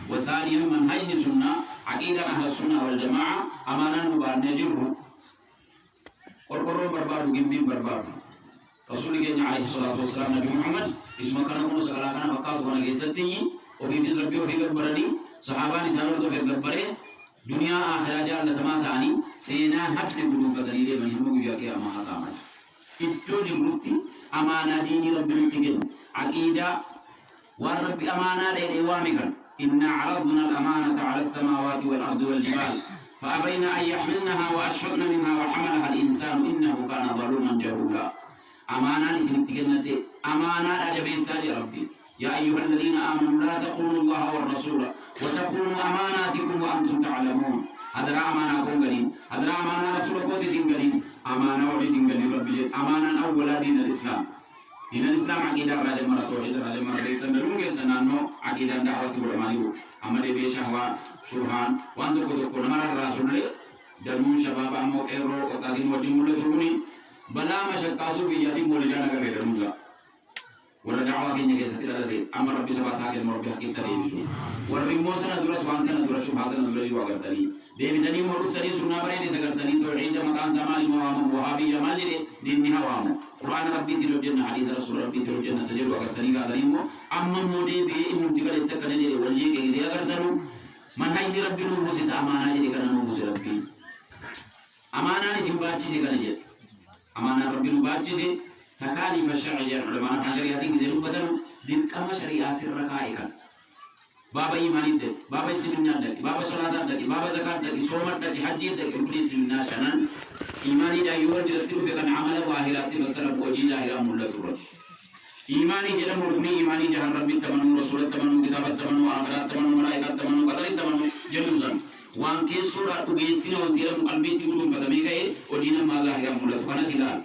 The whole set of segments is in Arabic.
وثانيا منهج السنة عقيدة أهل السنة والجماعة أمانا مبارن يجره والقرون برباد وجنبين برباد رسول الله عليه الصلاة والسلام نبي محمد اسمه كان نقول سكلا كان بقاط وانا جيستي وفي ربي وفي قبرني صحاباني سانور في قبره دنيا آخرة جال لتماتاني سينا حفل قلوب قدريد من هم يجاكي أما حسامات إتو جبرتي أمانة دين رب الكتاب عقيدة والرب أمانة لإوامك إن عرضنا الأمانة على السماوات والأرض والجبال فأبين أن يحملنها وأشفقن منها وحملها الإنسان إنه كان ظلوما جهولا أمانة لسنتكنة أمانة أجبيسا لربي يا أيها الذين آمنوا لا تخونوا الله والرسول وتخونوا أماناتكم وأنتم تعلمون هذا أمانة كونغرين هذا أمانة رسول قوتي سنغرين أمانة ولي سنغرين ربي أمانة أولا دين الإسلام دين الإسلام عقيدة راجل مرة توحيد راجل مرة بيتمرون كسنانو عقيدة دعوة العلماء أما دي بيشهوا سبحان وأنتم كتبون مرة الرسول دمون شباب أمو كيرو وتاكين ودي مولدوني بلا مشكاسو في يدي مولدانا كبير المزا ولا دعوة كيني كيستير هذا أما ربي سبحانه وتعالى مربي حكيم تري بيشو والرمو سنة دورا سبحان سنة دورا شبه سنة دورا يوا كرتني ديم تاني مرو تاني سنة بري سكرتني توعيد مكان زمان موام وهابي جمال دين نهوام قرآن ربي تلو جنة حديث رسول ربي تلو جنة سجل وكرتني كذا أما مودي بي إنه تكال السكنة دي ولي كذا كرتنو من هاي ربي نبوسي سامانا جدي كنا نبوسي ربي أمانة نسيباتشي سكنة أمانة ربي نباتشي تكاليف الشرعية علماء كانوا يهدين زيرو بدن دين كما شريعة سر ركائك بابا إيمان ده بابا سلمنا ده بابا صلاة ده بابا زكاة ده صوم ده حج ده كل سلمنا شنان إيماني ده يوم دلتلو في كان عمل واهرات بسرب وجي ظاهرة مولى ترى إيماني جل مرني إيماني جهان ربي تمنو رسول تمنو كتاب تمنو آخرات تمنو ملائكة تمنو قدر تمنو جلوزان وان كيسورة تبيسين وانتيرم قلبي تقولون فدمي كه وجينا ما ظاهرة مولى فانا سلام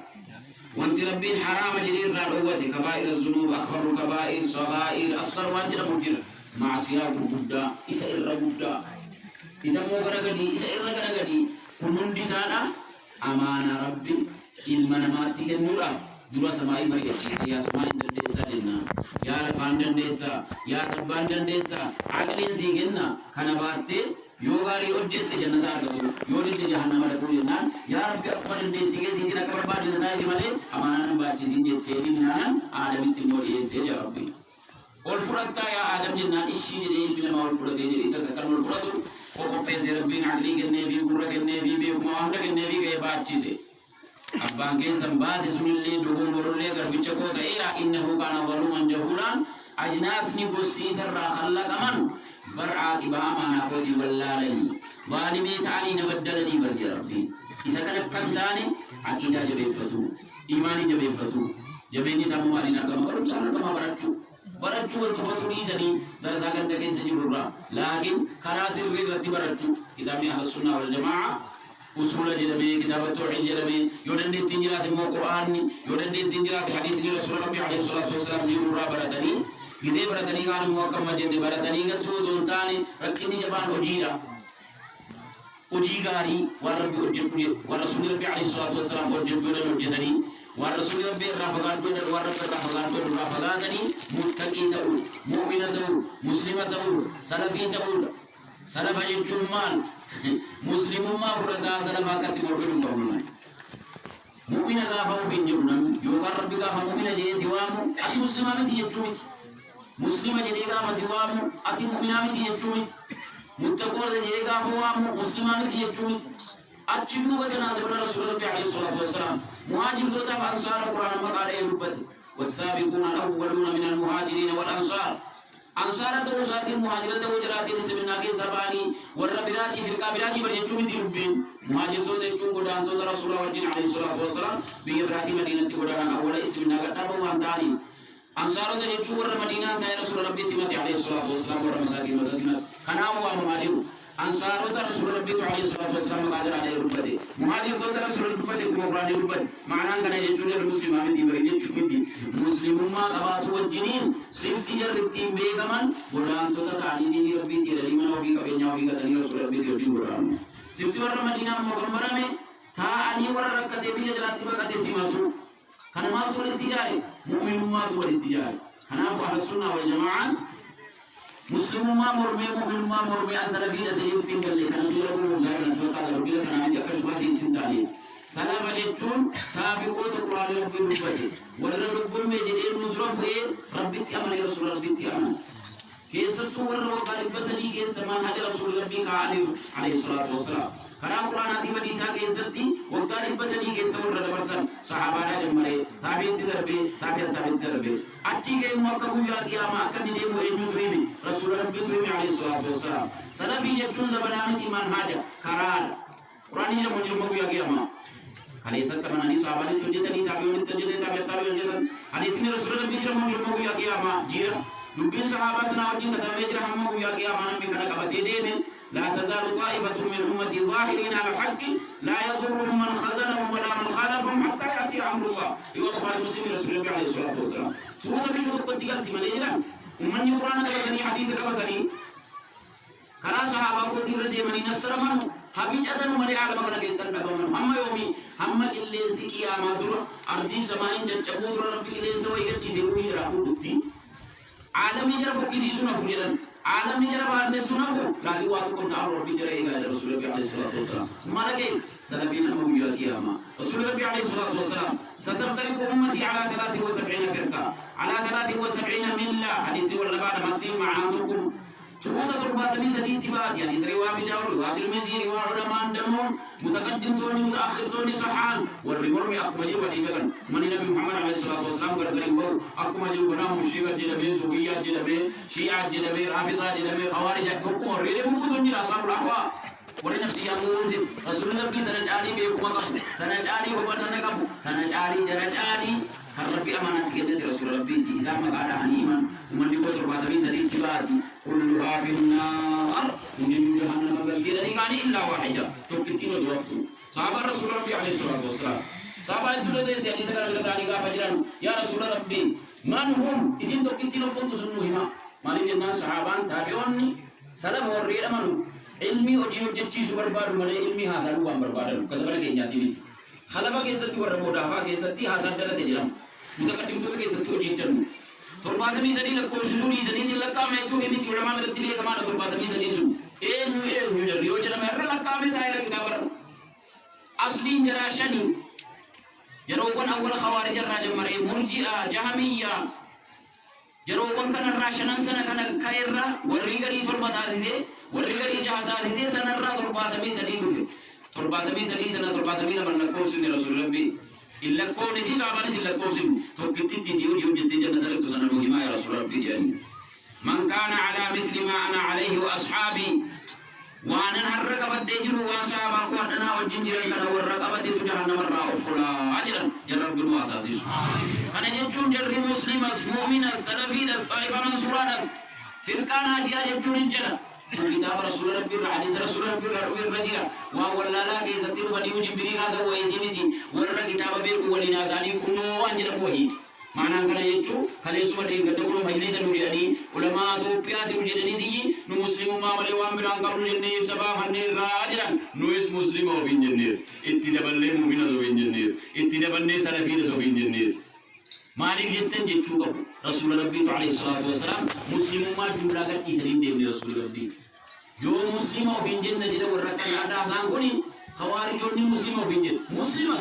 وانت ربي حرام جدير رعوتي كبائر الذنوب أكبر كبائر صغائر أصغر واجد مجرد معصية بودا إسا إرّا بودا إسا موغرا غدي إسا إرّا غدي كنون دي سانا أمانة ربي إلمانماتي كنورا دورا سماعي مريتي يا سماعي دندسا دينا يا لفان دندسا يا تبان دندسا عقلين سيغننا كنباتي يوغاري أوجت جنة أرغبو يوريت جهنم أرغبو جنان يا ربي أكبر دندسي كنا كبر جنة جمالي أمانة نباتي زينجت تيرينا آدمي تنور يسير يا ربي والفرطة يا آدم جنان إشي جديد بنا ما والفرطة جديد إسا سكر والفرطة وقفة ربي عقلي كالنبي قرى كالنبي بيكماهر كالنبي كي باتشي سي أبان كي سنبات سن اللي دوهم برولي قربي چكو تأيرا إنه كان ظلوما جهولا أجناس نقصي سر خلق من برعا إباما نقوتي واللالني ظالمي تعالي نبدلني برجي ربي إسا كان كم تاني عقيدة جبيفتو إيماني جبيفتو جبيني سمو علينا كما قرب سانا كما براتشو براتشو والتفتو ليزني درسا كان تكين سجرورا لكن كراسي الرئيس رتي براتشو كتابي أهل السنة والجماعة usul jadami kitab tauhid jadami yodende tinjirati mo qur'ani yodende tinjirati hadis ni rasul rabbi alaihi salatu wasallam ni ura baratani gize baratani kan mo kam majende baratani ngatu dontani rakini jaban ujigari war rabbi ujibudi war rasul rabbi alaihi salatu wasallam ujibudi ujidani war rasul rabbi rafagan do war rabbi rafagan do rafagani muttaqin taw mu'minatu muslimatu salafin salafa jechuun muslimummaa fudhataa salafaa akkatti morfidhu qabnuma mu'mina gaafa ufiin jiru namni yookaan rabbi gaafa mu'mina jedhee si waamu ati muslimaa miti jechuu miti muslima jedhee gaafa si waamu ati mu'minaa miti jechuu miti muttaqoota jedhee gaafa waamu muslimaa miti jechuu miti achi duuba sanaa sabana rasuula rabbi alayhi salaatu wassalaam muhaajirtootaaf ansaara quraana maqaa dha'ee dubbate والسابقون الأولون من المهاجرين والأنصار أنصارة وزاد المهاجرة وجرات سبنا كي سباني والربيرات في الكابرات بريتشوم تيربين مهاجرة تيربين قدان تو رسول الله عليه الصلاة والسلام بيبرات مدينة قدان أول اسمنا كتاب وانتاني أنصارة تيربين ور مدينة تاي رسول ربي سمت عليه الصلاة والسلام ور مساكين مدسمت كنام ومهاجر أنصارة رسول ربي عليه الصلاة والسلام قادر عليه ربدي مهاجر رسول ربي كم براني ربدي معناه كنا يجون المسلمين دي بريني تشوفي مسلمون ما قبضوا والجنين سيفتي الرتين بيجمان وران توتا تعليني ربي تيري من وفي كبينيا وفي كتاني رسول ربي تيري وران سيفتي ور مدينة مكمبرة में था أني ور रखते भी जलाती बकते सीमातु खनमा तो लेती जाए मुमिन उम्मा तो लेती जाए खना फहसुना वल जमाअत مسلم ما مرمي مؤمن ما مرمي أنزل فينا سيد تنقل لك أنا تقول لكم مزارنا توقع ربي لك أنا عندي أكشف هذه تنتالي سلام عليكم سابقوا القرآن ربي ربي ولا ربي مجدين نضرب ربي تأمن رسول ربي تأمن كيسة ورّا وقال بسني كيسة ما هذا رسول ربي عليه الصلاة والسلام كنا القرآن هذه مديسة كيستي وقال بسني كيسة ورّا برسم صحابة جمرة تابعين تدربي أتي كي موكب يا كياما كن دي مو تريني رسول ربي تريني عليه الصلاة والسلام سلفي يجون زبانة إيمان هذا كرار قرآن يجون مجمع يا كياما حديث تمناني صحابة تجدني تابعين تجدني حديث من رسول ربي يجون مجمع يا كياما جيرا لبين صحابة سنواتين كتابة رحمه يا كياما بكنا كبتيدين لا تزال طائفة من أمتي ظاهرين على الحق لا يضرهم من خزلهم ولا من خالفهم حتى يأتي أمر الله يوضح المسلم رسول الله عليه الصلاة والسلام تروت بيجوا تقتيقات مليجرا ومن يقرأنا كبتني حديث كبتني كرا صحابة كتير دي من نصر من حبيج أدن ملي على مكان كيسان نبأ هم يومي هم إللي سكي أمادر أرضي سماين جنجبود ربي إللي سوى يدي سوي راهو دكتي عالم يجرب كيسي سنة فجرا عالم يجرب عالم سنة لكن واسكم تعالى ربي جرى إلى رسول الله عليه الصلاة والسلام ما لقي سلفين أمم يا كياما رسول الله عليه الصلاة والسلام ستفترق أمتي على 73 فرقة على 73 ملة حديث ولا بعد ما تيجي مع عندكم تروت تربات ميزة اتباع يعني سريوا بجاور واترمزي وعلماء دمون متقدم توني متأخر توني صحان والرمور أكمل وديسكن من النبي محمد عليه الصلاة والسلام قرقرين بور أكمل بناه مشيخ جلبي سوية جلبي شيعة جلبي رافضة جلبي خوارج تركوا الرجال ممكن يراسل الأهواء ورنا في يوم رسول الله سنجاري بيكم كم سنجاري وبرنا كم سنجاري جرجاري كربي أمانة كده رسول ربي إذا ما قال عنيما ومن يقول ربنا بيزري كباري كلها في النار ومن جهنم بكير يعني إلا واحدة تكتين ودوفتو صحابة رسول ربي عليه الصلاة والسلام صحابة يقولون ذي يعني سكر لذلك فجران يا رسول ربي من هم إذن تكتين وفنتو سنوهما ما لجنا صحابان تابعوني سلف ورّيل منو علمي وجيو جتشي سبر بار من علمي حاصل وام بربادر كسبنا كينيا تبي خلافة كيسة ورّا مودافع كيسة تي حاصل دلته جرام متقدم تو كيسة تو جيتن تربات ميزاني لكو سوسوني زني لكا ميجو إني كيرما مرتلي كمان تربات ميزاني سو نو جريو جرام مرة لكا ميزاير كتابر أصلي جراشني جروبان أول خوارج الراجل مري مرجئة جهمية جروبان كان الراشنان سنة كان كايرة والرجالي تربات عزيزة والرجالي جهاد عزيزة سنة الرا تربات ميزاني لوفي تربات ميزاني سنة تربات ميزاني من نكوس من رسول الله إلا كون نسي صعبان إلا كوسم توكتي تيجي جتي جنة لك تسنى نوهما يا رسول ربي جاني من كان على مثل ما أنا عليه وأصحابي وأنا نحرك بديجر وأصحابا قوتنا والجنجر كنا والرقبة تجهنم الرأو فلا أجرا جرر بالموات عزيز كان يجون جر مسلم مؤمن السلفي الطائفة منصورة فرقان هاجيا يجون الجنة كتاب رسول ربي حديث رسول ربي الرجيل وهو لا كيستير وديو جبريل هذا ويجيني ورا كتاب بير ولنا زاني كنو أنجر بوهي معنا كنا يجوا خلينا سوى دين قد كلهم مجلس نورياني علماء توبيات وجدني تيجي نمسلم ما مليوان بلان كم نجنير سبا هنير راجرا نويس مسلم أو إنجنير إتنا بلّي مؤمن أو إنجنير إتنا بلّي سلفين أو إنجنير مالك جتن جتشوكم رسول ربي عليه الصلاة والسلام مسلم ما جملة كيسرين دين رسول ربي يو مسلم أو إنجن جدا ورّكان هذا سانكوني خوارج يوني مسلم أو إنجن مسلم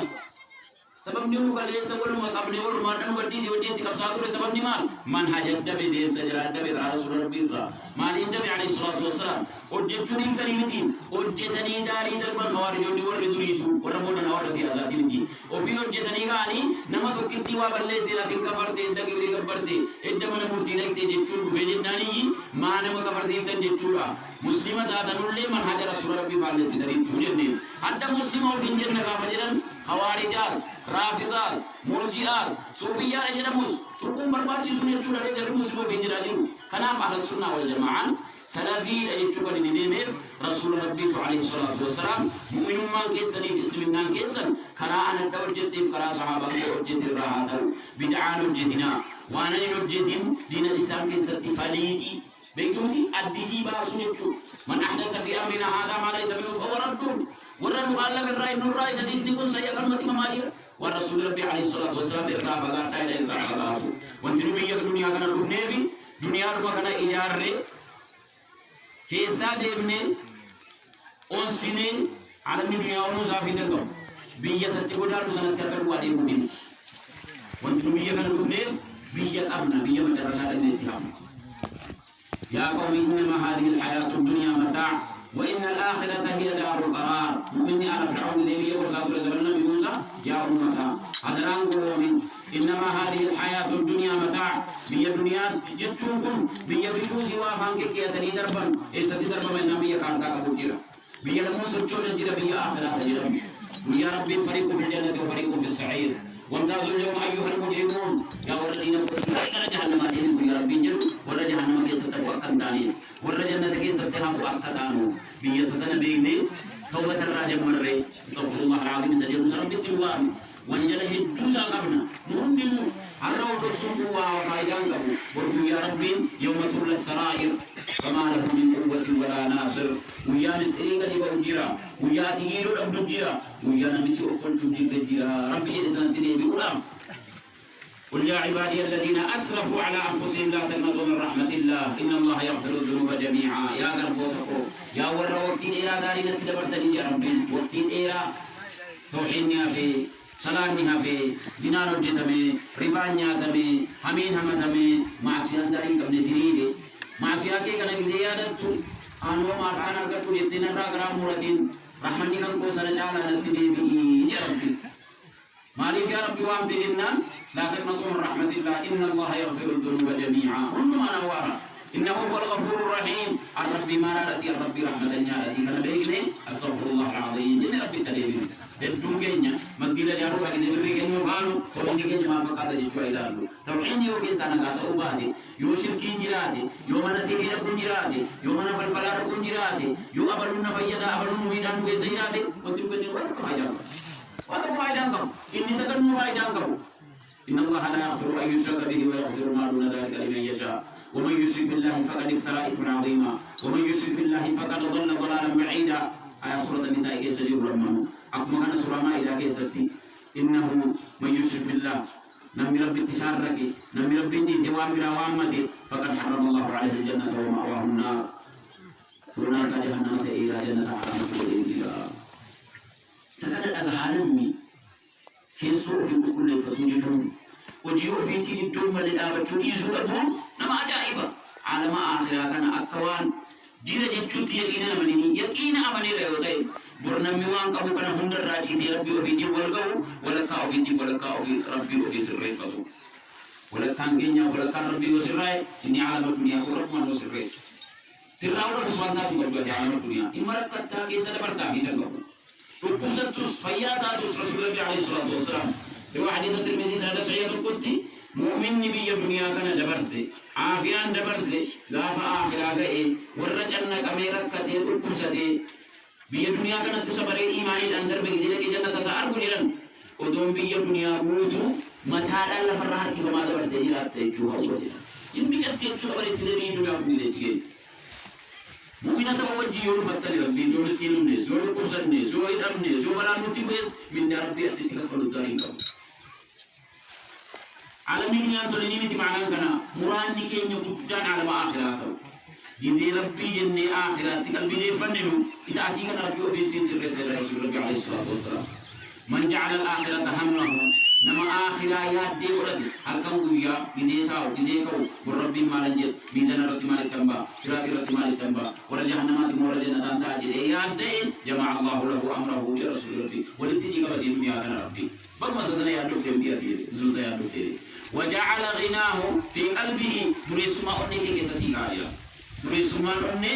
sebab ni muka dia sebelum makam dia orang mana berdi si berdi tikap satu sebab ni mal manhaj dabe dia sejarah dabe Rasulullah birra malin dabe alaihi salatu wassalam ojjet curi tani miti ojjetani dari darban hawar jodi warri duritu orang bodan hawar si azati miti ofi ojjetani gani nama tokkitti wa balle siratin kafarte dagi uri gabarte edda mana murti nakte jettu vejennani mana maka farzitan jettura muslimat adanulle manhaj Rasulullah bi falle sidari tujenne adda muslim of injen naga fajiran hawarijas rafidas murji'as sufiyya jadamus turkum barbachi sunni sura dari muslim of injen ajiru kana fa sunna wal jama'ah salafi ayatukan dinene rasul rabbi alaihi salatu wassalam mu'minun man kesani muslimin kesan kana ana tawajjid kara sahaba tawajjid rahata bid'an jidina wa ana yujidin din islam kesati falidi beituni addisi ba sunnitu man ahdasa fi amrina hada ma laysa minhu fa raddun ورا مخالف الرأي نور رأي سديس نكون سيا كلمة ممالير والرسول ربي عليه الصلاة والسلام إرنا بغار تايل إرنا بغار وانتنو بيجا الدنيا كنا رفنه في دنيا رما كنا إيجار كيسا ديبني أنسيني على الدنيا ونوزا في سنقم بيا ستقودان سنة كرر وادي مدينة وانتو بيا كان بفنير بيا أبنا بيا مدرسة الاتهام يا قوم إنما هذه الحياة الدنيا متاع وإن الآخرة هي دار القرار مؤمني على فرعون ذي ورسالة رسولنا بموسى يا أمتا هذا من إنما هذه الحياة الدنيا متاع بيا دنيا جتشوكم بيا بيشوسي وافانك كي أتني دربا إيسا دربا من نبيا كارتا كبوتيرا بيا لمن سجون الجرى بيا آخرة تجرى ويا ربي فريق في الجنة وفريق في السعير وامتازوا اليوم أيها المجرمون يا الذين كفروا جهنم عليهم يا ربي جل ولا جهنم كيس تفكر تاني ولا جنة كيس تهاف أكتانو بيا سسنا بيني توبة الراجع مرة استغفر الله العظيم سجل سرب التواب وانجله الجوزا قبنا نودم الرو درسوه وفايدان قبو ورجو يا ربي يوم تولى السرائر فما له من قوة ولا ناصر ويا مستريك لبا أجرا ويا تغير الأبد أجرا ويا نمسي أفل شجيك أجرا ربي إذن تنين بقرام قل يا عبادي الذين أسرفوا على أنفسهم لا تقنطوا من رحمة الله إن الله يغفر الذنوب جميعا يا قربوتكو يا ورا وقتين إيرا داري نتدبرتني يا ربي وقتين إيرا توحيني في صلاحني في زنان الجتمي ربانيا تمي همين همتمي معصيان دارين قبل ديني معصيان كي كان زيادة أنو ماركان أرغب يتنا راغرام مرتين رحمني كان كو سرجالا نتبي بي يا ربي مالك يا ربي وامتنا لا تقنطوا من رحمة الله إن الله يغفر الذنوب جميعا هم أنا وارا إنه هو الغفور الرحيم الرب ما رأسي الرب رحمة يا رأسي كان بيجني استغفر الله العظيم إن ربي تلين بدون كينيا مسجد الجارو لكن يبري كينيا قالوا تقول كينيا ما فقط يجوا إلى الله توحين يو كيسان قاتا أبادي يو شركين جرادي يو من سيرين كون جرادي يو من فلفلار كون جرادي يو أبلون فيدا أبلون ميدان كيسيرادي وتلو كينيا واتو فايدان كم إني سكن فايدان كم إن الله لا يغفر أن يشرك به ويغفر ما دون ذلك لمن يشاء ومن يشرك بالله فقد افترى إثما عظيما ومن يشرك بالله فقد ضل ضلالا بعيدا آية سورة النساء كيس الرحمن أكما كان سورة مائدة كيستي إنه من يشرك بالله نمي ربي تشارك نمي ربي سوى من وامته فقد حرم الله عليه الجنة ومأواه النار فناس جهنم إلى جنة حرمت إلى سكت الأغانمي كيسو في كل فتوجدون وجيو في تيدون من الآبتون يزولدون نما عجائبا على ما آخرا كان أكوان جيرا جيتشوت يقين أمني يقين أمني ريوتين برنامي وان كابو كان هندر راجي تي ربي وفي تي والغو ولا كاو في تي ولا كاو في ربي وفي سرعي فتو ولا كان جنيا ولا كان ربي وسرعي إني عالم الدنيا ورحمن وسرعي سرعي ولا بسوانتا في قلبي عالم الدنيا إمرك كتا كيسا لبرتا في سنقو فكوستوس فياتاتوس رسول الله عليه الصلاة والسلام في حديث الترمذي سنة سعيد القدسي مؤمن نبي الدنيا كان دبرسي عافيان دبرسي غاف آخرا غئي ورجعنا كميرا كتير القدسي بي الدنيا كانت تسبري إيماني الأنسر بكزيلة جنة تسعر بنيران ودوم بي الدنيا روتو متالا لفرحر كيف ما دبرسي جلات تيجوها ودينا جن بيجات تيجوها ورجعنا بي الدنيا بكزيلة مؤمنة وجه يوم فتلي ربي يوم مسكين الناس يوم كوسر الناس يوم يدم الناس يوم بلان نتيبس من ربي أتيك فلو دارين كم على مين ينتظرني متى معنا كنا مران نكين يبتدان على ما آخراته جزي ربي جنة آخرات قلبي يفننه إذا أسيك ربي وفي سير رسول الله عليه الصلاة والسلام من جعل الآخرة همه نما آخرة يادي ولدي هلكم ويا جزي ساو جزي كو والرب ما لنجد ميزان رتي مال تنبا سراب رتي مال تنبا ولا جهنم تمر جنة تاجد يادي جمع الله له أمره يا رسول ربي ولتجي كبسي الدنيا كان ربي بل سنة يادو في يوم يادي زوجة يادو في وجعل غناه في قلبه دريس ما أني كيساسي كاريا دريس ما أني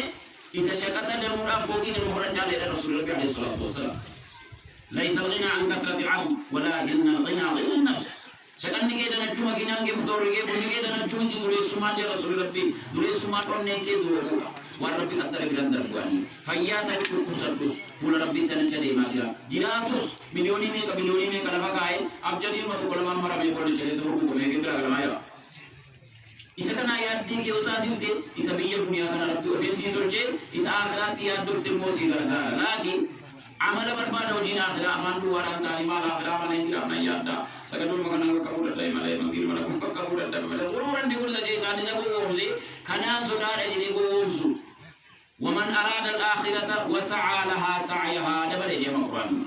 إذا شكت دمورا فوقين المهرج على رسول الله عليه الصلاة والسلام ليس الغنى عن كثرة العبد ولكن الغنى غنى النفس شكاني كده نجوم كنا نجيب دوري كده كده نجوم دريس ما يا رسول الله دريس ما أني كده دورا وربي قدر جرندر بواني فياتا بكوساتوس ولا ربي تنجدي ما جرا جراتوس مليوني ميك نفقاي أبجدي ما تقول ما مرا ميقول جري سبب كم يكتر على مايا إذا كان ياد دي كيوتا سينتي إذا بيجي الدنيا كان ربي وفيسين ترجع إذا آخرات ياد دكتور موسي كرنا لكن عمل برباد وجينا آخرا أمان دواران تاني ما آخرا ما نيجي ما يادا سكتور مكان كابور الله ما له مسير ما له كابور الله ما له وروران ديقول لجي كاني سبب ومزي كنان سودار أجي ديقول ومزو ومن أراد الآخرة وسعى لها سعيها دبل جمع القرآن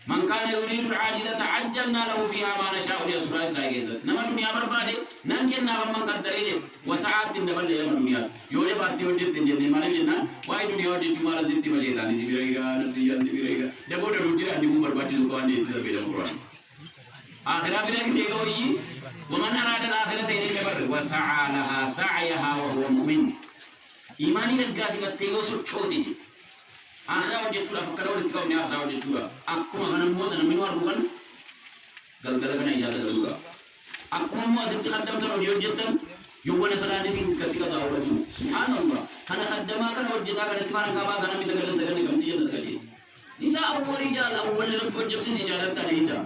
من كان يريد العاجلة عجلنا له فيها ما نشاء ليسرع سايجز نما الدنيا بربادي نانكنا من قدريه وسعات دبل جمع الدنيا يوجد باتي وجد تنجد ما نجنا واي دنيا وجد جمال زيت بجيتا نسبيرا نتيجة نسبيرا دبل روتيرا دي مو بربادي القرآن دي القرآن آخرة بلا كتيجوي ومن أراد الآخرة ينكبر وسعى لها سعيها وهو مؤمن إيماني الجاسي بتيجو سوتشوتي آخرة وجدتورا فكروا لتكون آخرة وجدتورا أكو أنا موزن منو أروكان قال كنا إجازة دلوا أكو موزن تخدم ترى وجدتم يوم نسراني سين كثيرا داورة سبحان الله كنا خدمة كنا وجدتا كنا تفارق كاباس أنا بيسكت سكني كم تيجي نتكلم نساء أول رجال أول رجال جبسي سجالة تاني نساء